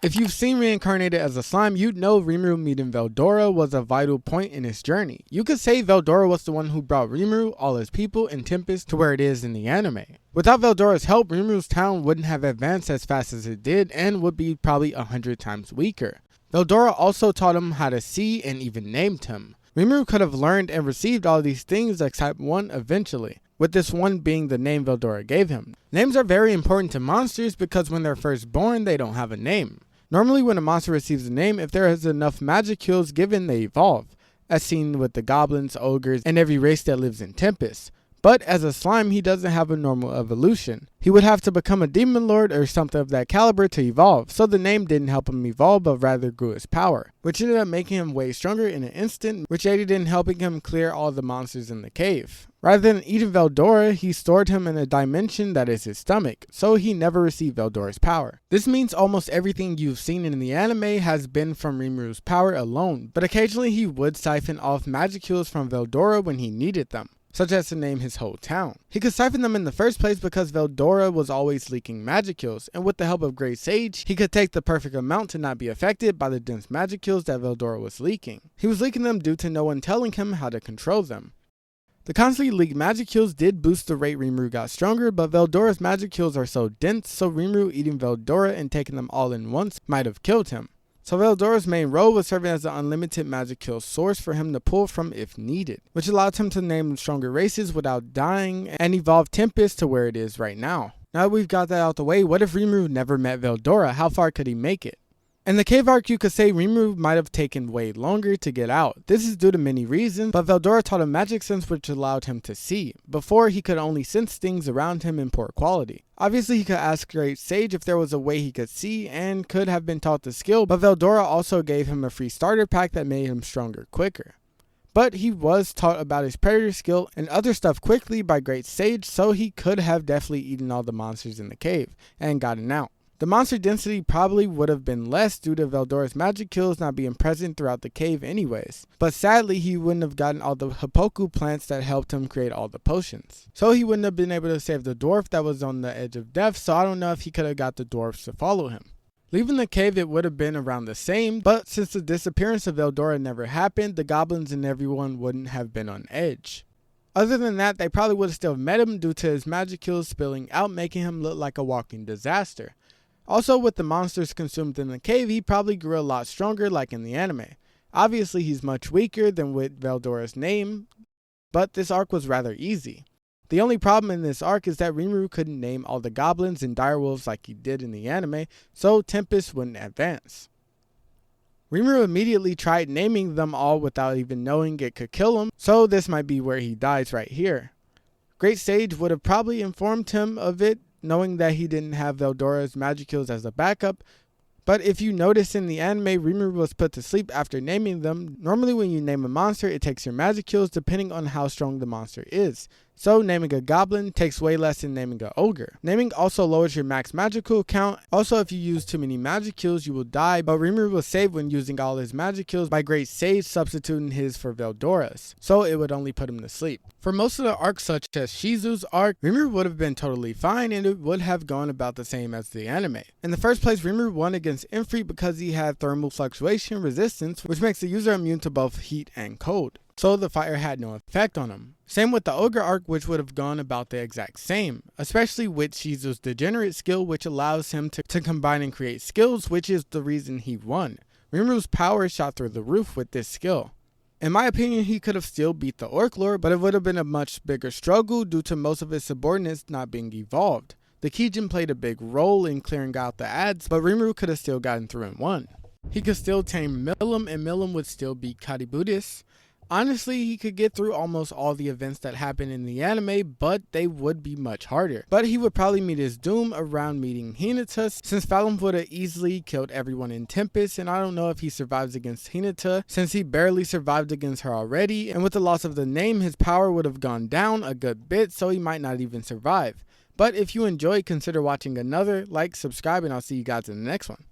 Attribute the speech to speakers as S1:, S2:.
S1: If you've seen Reincarnated as a slime, you'd know Rimuru meeting Veldora was a vital point in his journey. You could say Veldora was the one who brought Rimuru, all his people, and Tempest to where it is in the anime. Without Veldora's help, Rimuru's town wouldn't have advanced as fast as it did and would be probably 100 times weaker. Veldora also taught him how to see and even named him. Rimuru could have learned and received all these things except one eventually, with this one being the name Veldora gave him. Names are very important to monsters because when they're first born, they don't have a name. Normally when a monster receives a name, if there is enough magicules given, they evolve, as seen with the goblins, ogres, and every race that lives in Tempest. But as a slime, he doesn't have a normal evolution. He would have to become a demon lord or something of that caliber to evolve, so the name didn't help him evolve but rather grew his power, which ended up making him way stronger in an instant, which aided in helping him clear all the monsters in the cave. Rather than eating Veldora, he stored him in a dimension that is his stomach, so he never received Veldora's power. This means almost everything you've seen in the anime has been from Rimuru's power alone, but occasionally he would siphon off magicules from Veldora when he needed them, such as to name his whole town. He could siphon them in the first place because Veldora was always leaking magicules, and with the help of Great Sage, he could take the perfect amount to not be affected by the dense magicules that Veldora was leaking. He was leaking them due to no one telling him how to control them. The constantly leaked magicules did boost the rate Rimuru got stronger, but Veldora's magicules are so dense, so Rimuru eating Veldora and taking them all in once might have killed him. So Veldora's main role was serving as an unlimited magic-kill source for him to pull from if needed, which allowed him to name stronger races without dying and evolve Tempest to where it is right now. Now that we've got that out the way, what if Rimuru never met Veldora? How far could he make it? In the cave arc, you could say Rimuru might have taken way longer to get out. This is due to many reasons, but Veldora taught him magic sense which allowed him to see. Before, he could only sense things around him in poor quality. Obviously, he could ask Great Sage if there was a way he could see and could have been taught the skill, but Veldora also gave him a free starter pack that made him stronger quicker. But he was taught about his predator skill and other stuff quickly by Great Sage, so he could have definitely eaten all the monsters in the cave and gotten out. The monster density probably would have been less due to Veldora's magic kills not being present throughout the cave anyways. But sadly, he wouldn't have gotten all the Hippoku plants that helped him create all the potions. So he wouldn't have been able to save the dwarf that was on the edge of death, so I don't know if he could have got the dwarfs to follow him. Leaving the cave, it would have been around the same, but since the disappearance of Veldora never happened, the goblins and everyone wouldn't have been on edge. Other than that, they probably would have still met him due to his magic kills spilling out, making him look like a walking disaster. Also, with the monsters consumed in the cave, he probably grew a lot stronger like in the anime. Obviously, he's much weaker than with Veldora's name, but this arc was rather easy. The only problem in this arc is that Rimuru couldn't name all the goblins and direwolves like he did in the anime, so Tempest wouldn't advance. Rimuru immediately tried naming them all without even knowing it could kill him, so this might be where he dies right here. Great Sage would have probably informed him of it, knowing that he didn't have Veldora's magicals as a backup, but if you notice in the anime, Rimuru was put to sleep after naming them. Normally when you name a monster, it takes your magicals depending on how strong the monster is. So naming a goblin takes way less than naming an ogre. Naming also lowers your max magical count. Also, if you use too many magicals, you will die, but Rimuru was saved when using all his magicals by Great Sage substituting his for Veldora's, so it would only put him to sleep. For most of the arcs such as Shizu's arc, Rimuru would have been totally fine and it would have gone about the same as the anime. In the first place, Rimuru won against Infreet because he had thermal fluctuation resistance, which makes the user immune to both heat and cold, so the fire had no effect on him. Same with the Ogre arc, which would have gone about the exact same, especially with Shizu's Degenerate skill, which allows him to combine and create skills, which is the reason he won. Rimuru's power shot through the roof with this skill. In my opinion, he could have still beat the Orc Lord, but it would have been a much bigger struggle due to most of his subordinates not being evolved. The Kijin played a big role in clearing out the ads, but Rimuru could have still gotten through and won. He could still tame Milim, and Milim would still beat Kaributis. Honestly, he could get through almost all the events that happen in the anime, but they would be much harder. But he would probably meet his doom around meeting Hinata, since Falum would have easily killed everyone in Tempest, and I don't know if he survives against Hinata, since he barely survived against her already, and with the loss of the name, his power would have gone down a good bit, so he might not even survive. But if you enjoyed, consider watching another, like, subscribe, and I'll see you guys in the next one.